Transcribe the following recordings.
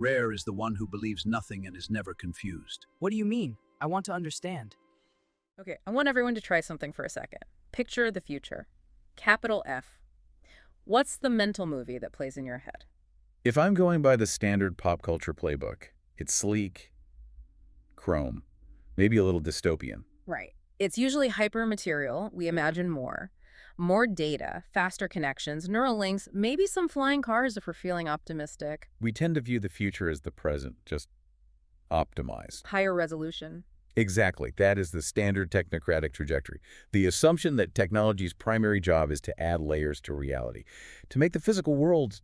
Rare is the one who believes nothing and is never confused. What do you mean? I want to understand. Okay, I want everyone to try something for a second. Picture the future. Capital F. What's the mental movie that plays in your head? If I'm going by the standard pop culture playbook, it's sleek, chrome, maybe a little dystopian. Right. It's usually hyper-material. We imagine more data, faster connections, neural links, maybe some flying cars if we're feeling optimistic. We tend to view the future as the present, just optimized. Higher resolution. Exactly. That is the standard technocratic trajectory. The assumption that technology's primary job is to add layers to reality, to make the physical world,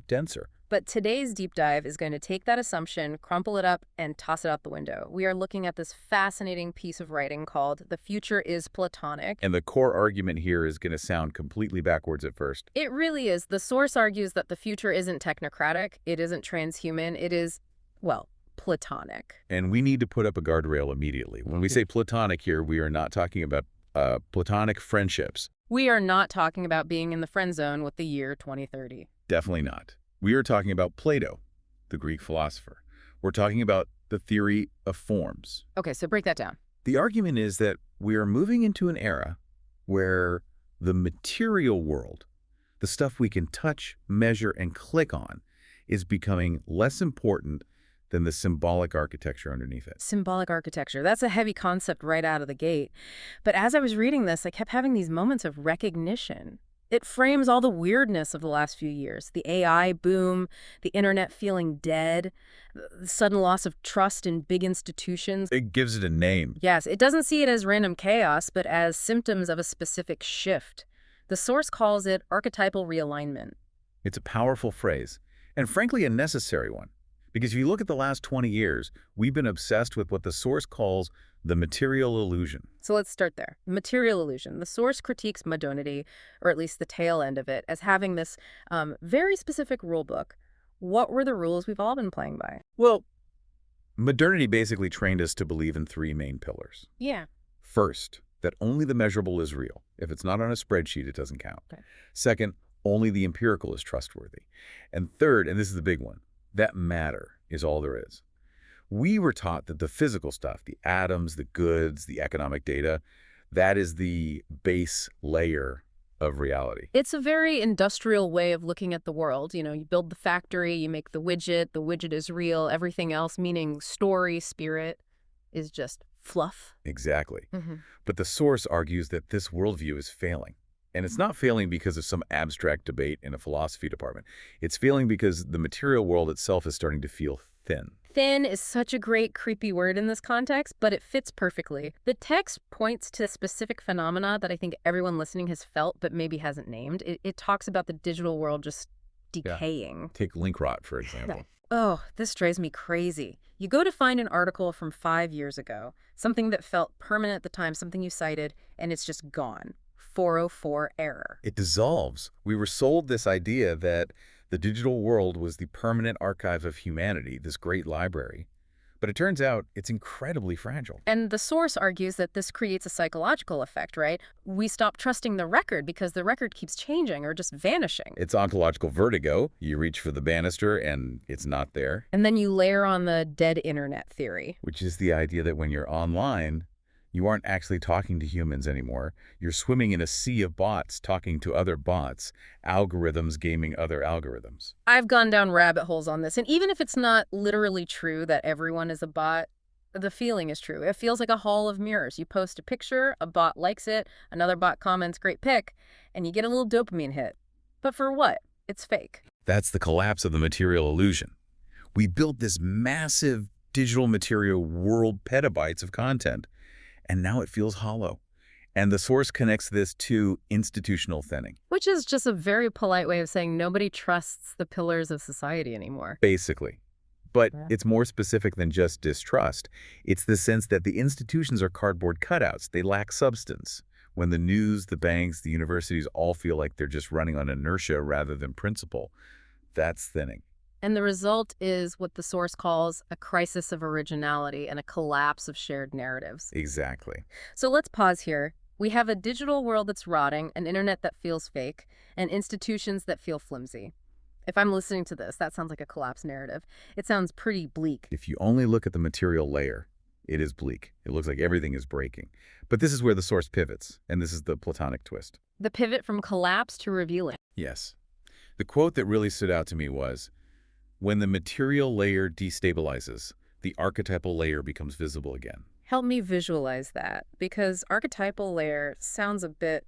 denser. But today's deep dive is going to take that assumption, crumple it up, and toss it out the window. We are looking at this fascinating piece of writing called The Future is Platonic. And the core argument here is going to sound completely backwards at first. It really is. The source argues that the future isn't technocratic, it isn't transhuman, it is, well, Platonic. And we need to put up a guardrail immediately. When we say Platonic here, we are not talking about platonic friendships. We are not talking about being in the friend zone with the year 2030. Definitely not. We are talking about Plato, the Greek philosopher. We're talking about the theory of forms. Okay, so break that down. The argument is that we are moving into an era where the material world, the stuff we can touch, measure, and click on, is becoming less important than the symbolic architecture underneath it. Symbolic architecture. That's a heavy concept right out of the gate. But as I was reading this, I kept having these moments of recognition. It frames all the weirdness of the last few years. The AI boom, the internet feeling dead, the sudden loss of trust in big institutions. It gives it a name. Yes, it doesn't see it as random chaos, but as symptoms of a specific shift. The source calls it archetypal realignment. It's a powerful phrase, and frankly a necessary one. Because if you look at the last 20 years, we've been obsessed with what the source calls the material illusion. So let's start there. Material illusion. The source critiques modernity, or at least the tail end of it, as having this very specific rule book. What were the rules we've all been playing by? Well, modernity basically trained us to believe in three main pillars. Yeah. First, that only the measurable is real. If it's not on a spreadsheet, it doesn't count. Okay. Second, only the empirical is trustworthy. And third, and this is the big one, that matter is all there is. We were taught that the physical stuff, the atoms, the goods, the economic data, that is the base layer of reality. It's a very industrial way of looking at the world. You build the factory, you make the widget is real, everything else, meaning story, spirit, is just fluff. Exactly. Mm-hmm. But the source argues that this worldview is failing. And it's not failing because of some abstract debate in a philosophy department. It's failing because the material world itself is starting to feel thin. Thin is such a great, creepy word in this context, but it fits perfectly. The text points to specific phenomena that I think everyone listening has felt but maybe hasn't named. It talks about the digital world just decaying. Yeah. Take link rot, for example. Oh, this drives me crazy. You go to find an article from 5 years ago, something that felt permanent at the time, something you cited, and it's just gone. 404 error. It dissolves. We were sold this idea that the digital world was the permanent archive of humanity, this great library. But it turns out it's incredibly fragile. And the source argues that this creates a psychological effect, right? We stop trusting the record because the record keeps changing or just vanishing. It's ontological vertigo. You reach for the banister and it's not there. And then you layer on the dead internet theory. Which is the idea that when you're online, you aren't actually talking to humans anymore. You're swimming in a sea of bots talking to other bots, algorithms gaming other algorithms. I've gone down rabbit holes on this, and even if it's not literally true that everyone is a bot, the feeling is true. It feels like a hall of mirrors. You post a picture, a bot likes it, another bot comments, great pic, and you get a little dopamine hit. But for what? It's fake. That's the collapse of the material illusion. We built this massive digital material world, petabytes of content, and now it feels hollow. And the source connects this to institutional thinning. Which is just a very polite way of saying nobody trusts the pillars of society anymore. Basically. But Yeah. it's more specific than just distrust. It's the sense that the institutions are cardboard cutouts. They lack substance. When the news, the banks, the universities all feel like they're just running on inertia rather than principle, that's thinning. And the result is what the source calls a crisis of originality and a collapse of shared narratives. Exactly. So let's pause here. We have a digital world that's rotting, an internet that feels fake, and institutions that feel flimsy. If I'm listening to this, that sounds like a collapse narrative. It sounds pretty bleak. If you only look at the material layer, it is bleak. It looks like everything is breaking. But this is where the source pivots, and this is the Platonic twist. The pivot from collapse to revealing. Yes. The quote that really stood out to me was, "When the material layer destabilizes, the archetypal layer becomes visible again." Help me visualize that, because archetypal layer sounds a bit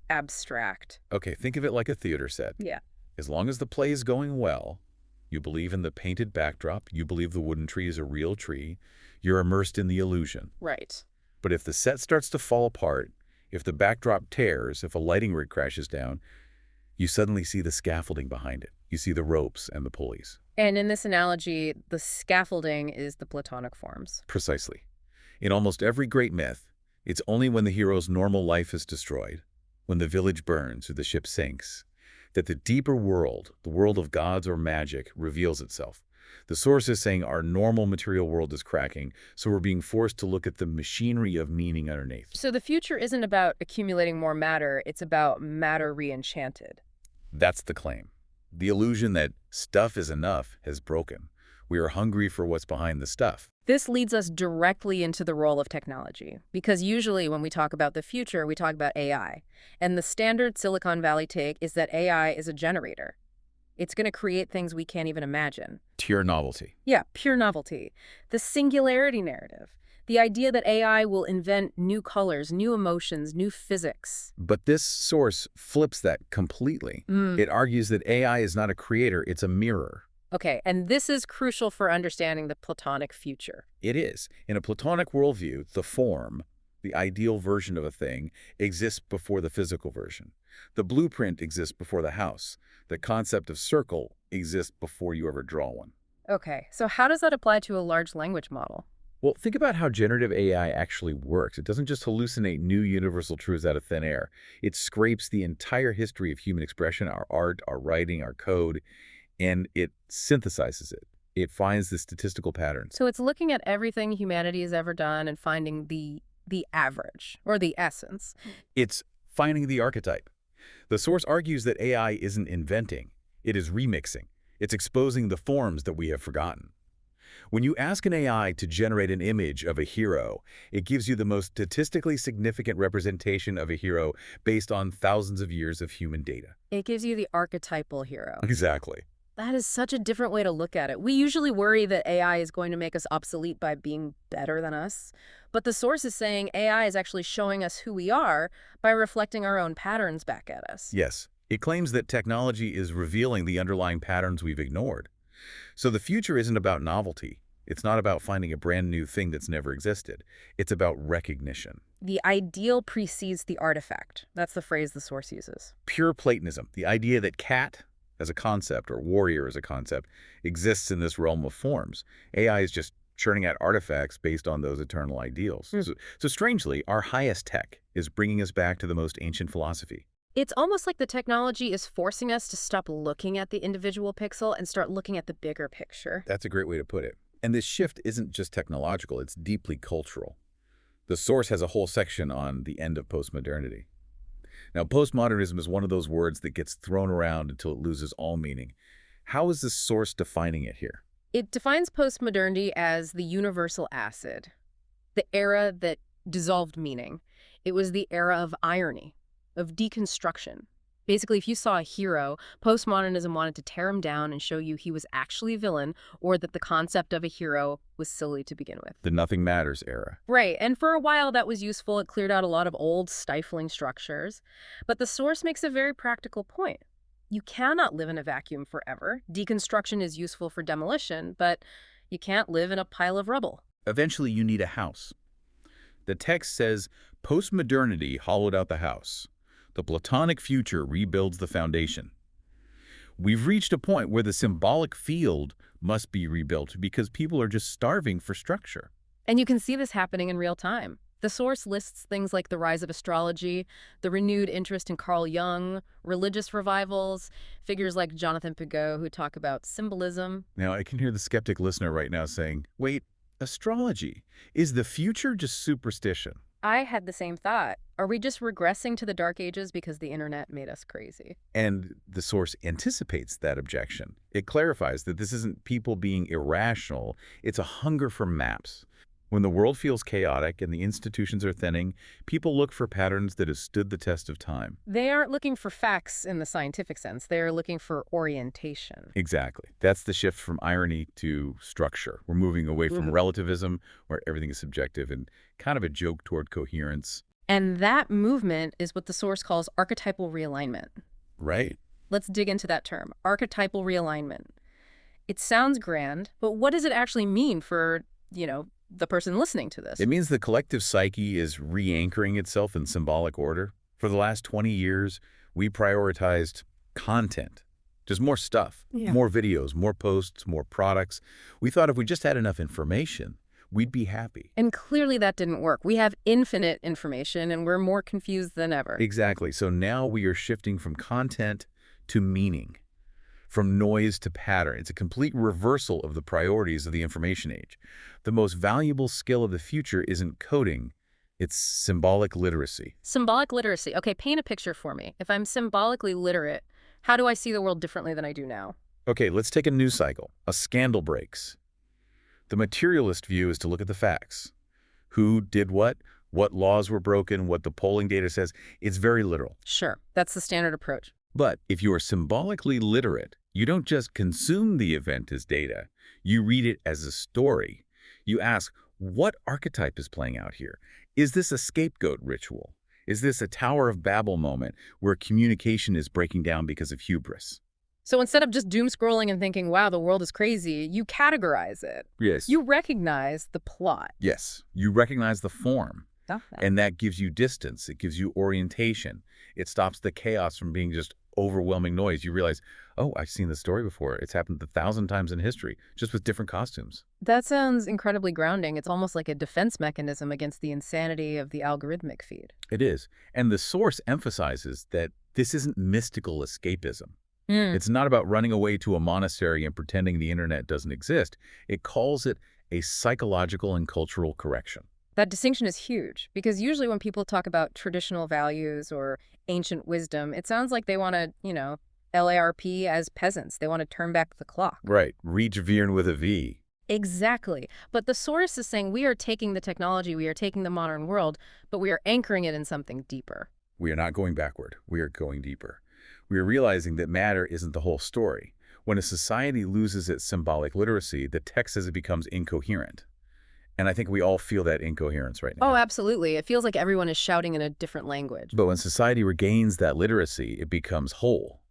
abstract. Okay, think of it like a theater set. Yeah. As long as the play is going well, you believe in the painted backdrop, you believe the wooden tree is a real tree, you're immersed in the illusion. Right. But if the set starts to fall apart, if the backdrop tears, if a lighting rig crashes down, you suddenly see the scaffolding behind it. You see the ropes and the pulleys. And in this analogy, the scaffolding is the Platonic forms. Precisely. In almost every great myth, it's only when the hero's normal life is destroyed, when the village burns or the ship sinks, that the deeper world, the world of gods or magic, reveals itself. The source is saying our normal material world is cracking, so we're being forced to look at the machinery of meaning underneath. So the future isn't about accumulating more matter, it's about matter re-enchanted. That's the claim. The illusion that stuff is enough has broken. We are hungry for what's behind the stuff. This leads us directly into the role of technology, because usually when we talk about the future, we talk about AI. And the standard Silicon Valley take is that AI is a generator. It's going to create things we can't even imagine. Pure novelty. Yeah, pure novelty. The singularity narrative. The idea that AI will invent new colors, new emotions, new physics. But this source flips that completely. It argues that AI is not a creator, it's a mirror. Okay, and this is crucial for understanding the Platonic future. It is. In a Platonic worldview, the form, the ideal version of a thing, exists before the physical version. The blueprint exists before the house. The concept of circle exists before you ever draw one. Okay, so how does that apply to a large language model? Well, think about how generative AI actually works. It doesn't just hallucinate new universal truths out of thin air. It scrapes the entire history of human expression, our art, our writing, our code, and it synthesizes it. It finds the statistical patterns. So it's looking at everything humanity has ever done and finding the average, or the essence. It's finding the archetype. The source argues that AI isn't inventing, it is remixing. It's exposing the forms that we have forgotten. When you ask an AI to generate an image of a hero, it gives you the most statistically significant representation of a hero based on thousands of years of human data. It gives you the archetypal hero. Exactly. That is such a different way to look at it. We usually worry that AI is going to make us obsolete by being better than us. But the source is saying AI is actually showing us who we are by reflecting our own patterns back at us. Yes. It claims that technology is revealing the underlying patterns we've ignored. So the future isn't about novelty. It's not about finding a brand new thing that's never existed. It's about recognition. The ideal precedes the artifact. That's the phrase the source uses. Pure Platonism, the idea that cat as a concept or warrior as a concept exists in this realm of forms. AI is just churning out artifacts based on those eternal ideals. So strangely, our highest tech is bringing us back to the most ancient philosophy. It's almost like the technology is forcing us to stop looking at the individual pixel and start looking at the bigger picture. That's a great way to put it. And this shift isn't just technological, it's deeply cultural. The source has a whole section on the end of postmodernity. Now, postmodernism is one of those words that gets thrown around until it loses all meaning. How is the source defining it here? It defines postmodernity as the universal acid, the era that dissolved meaning. It was the era of irony, of deconstruction. Basically, if you saw a hero, postmodernism wanted to tear him down and show you he was actually a villain, or that the concept of a hero was silly to begin with. The nothing matters era. Right, and for a while that was useful. It cleared out a lot of old, stifling structures. But the source makes a very practical point. You cannot live in a vacuum forever. Deconstruction is useful for demolition, but you can't live in a pile of rubble. Eventually, you need a house. The text says, postmodernity hollowed out the house. The Platonic future rebuilds the foundation. We've reached a point where the symbolic field must be rebuilt because people are just starving for structure. And you can see this happening in real time. The source lists things like the rise of astrology, the renewed interest in Carl Jung, religious revivals, figures like Jonathan Piguet who talk about symbolism. Now, I can hear the skeptic listener right now saying, wait, astrology, is the future just superstition? I had the same thought. Are we just regressing to the dark ages because the internet made us crazy? And the source anticipates that objection. It clarifies that this isn't people being irrational, it's a hunger for maps. When the world feels chaotic and the institutions are thinning, people look for patterns that have stood the test of time. They aren't looking for facts in the scientific sense. They're looking for orientation. Exactly. That's the shift from irony to structure. We're moving away from relativism, where everything is subjective, and kind of a joke toward coherence. And that movement is what the source calls archetypal realignment. Right. Let's dig into that term, archetypal realignment. It sounds grand, but what does it actually mean for, the person listening to this? It means the collective psyche is re-anchoring itself in symbolic order. For the last 20 years, we prioritized content. Just more stuff, more videos, more posts, more products. We thought if we just had enough information, we'd be happy. And clearly that didn't work. We have infinite information and we're more confused than ever. Exactly. So now we are shifting from content to meaning, from noise to pattern. It's a complete reversal of the priorities of the information age. The most valuable skill of the future isn't coding, it's symbolic literacy. Symbolic literacy. Okay, paint a picture for me. If I'm symbolically literate, how do I see the world differently than I do now? Okay, let's take a news cycle. A scandal breaks. The materialist view is to look at the facts. Who did what laws were broken, what the polling data says. It's very literal. Sure, that's the standard approach. But if you are symbolically literate, you don't just consume the event as data. You read it as a story. You ask, what archetype is playing out here? Is this a scapegoat ritual? Is this a Tower of Babel moment where communication is breaking down because of hubris? So instead of just doom scrolling and thinking, wow, the world is crazy, you categorize it. Yes. You recognize the plot. Yes. You recognize the form. And that gives you distance. It gives you orientation. It stops the chaos from being just overwhelming noise. You realize, oh, I've seen this story before. It's happened 1,000 times in history, just with different costumes. That sounds incredibly grounding. It's almost like a defense mechanism against the insanity of the algorithmic feed. It is. And the source emphasizes that this isn't mystical escapism. It's not about running away to a monastery and pretending the internet doesn't exist. It calls it a psychological and cultural correction. That distinction is huge, because usually when people talk about traditional values or ancient wisdom, it sounds like they want to, LARP as peasants. They want to turn back the clock. Right. Reach Viren with a V. Exactly. But the source is saying we are taking the technology, we are taking the modern world, but we are anchoring it in something deeper. We are not going backward. We are going deeper. We are realizing that matter isn't the whole story. When a society loses its symbolic literacy, the text as it becomes incoherent. And I think we all feel that incoherence right now. Oh, absolutely. It feels like everyone is shouting in a different language. But when society regains that literacy, it becomes whole.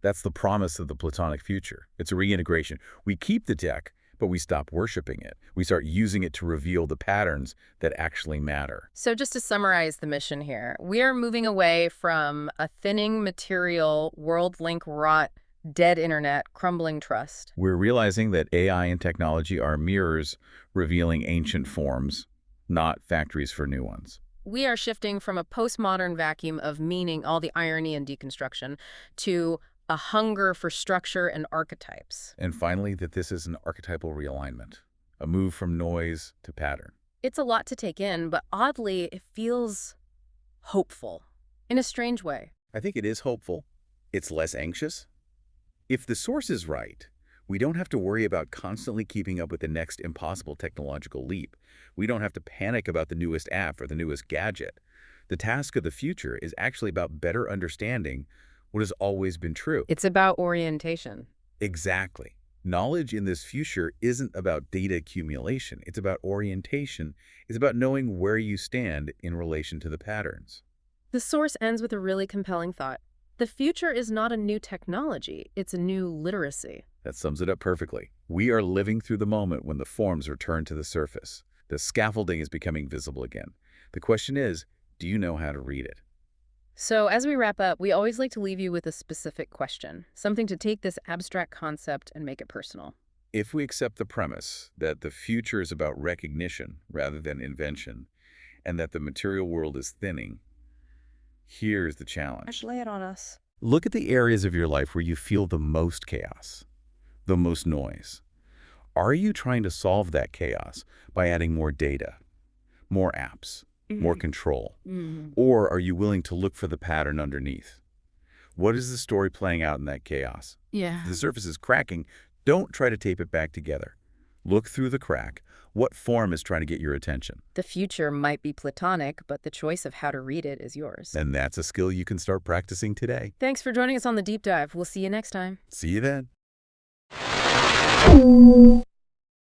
That's the promise of the Platonic future. It's a reintegration. We keep the tech, but we stop worshiping it. We start using it to reveal the patterns that actually matter. So just to summarize the mission here, we are moving away from a thinning material, world-link rot, dead internet, crumbling trust. We're realizing that AI and technology are mirrors revealing ancient forms, not factories for new ones. We are shifting from a postmodern vacuum of meaning, all the irony and deconstruction, to a hunger for structure and archetypes. And finally, that this is an archetypal realignment, a move from noise to pattern. It's a lot to take in, but oddly, it feels hopeful in a strange way. I think it is hopeful. It's less anxious. If the source is right, we don't have to worry about constantly keeping up with the next impossible technological leap. We don't have to panic about the newest app or the newest gadget. The task of the future is actually about better understanding what has always been true. It's about orientation. Exactly. Knowledge in this future isn't about data accumulation. It's about orientation. It's about knowing where you stand in relation to the patterns. The source ends with a really compelling thought. The future is not a new technology, it's a new literacy. That sums it up perfectly. We are living through the moment when the forms return to the surface. The scaffolding is becoming visible again. The question is, do you know how to read it? So as we wrap up, we always like to leave you with a specific question, something to take this abstract concept and make it personal. If we accept the premise that the future is about recognition rather than invention, and that the material world is thinning, here's the challenge. Lay it on us. Look at the areas of your life where you feel the most chaos, the most noise. Are you trying to solve that chaos by adding more data, more apps, more control? Mm. Or are you willing to look for the pattern underneath? What is the story playing out in that chaos? Yeah. If the surface is cracking, don't try to tape it back together. Look through the crack. What form is trying to get your attention? The future might be Platonic, but the choice of how to read it is yours. And that's a skill you can start practicing today. Thanks for joining us on the deep dive. We'll see you next time. See you then.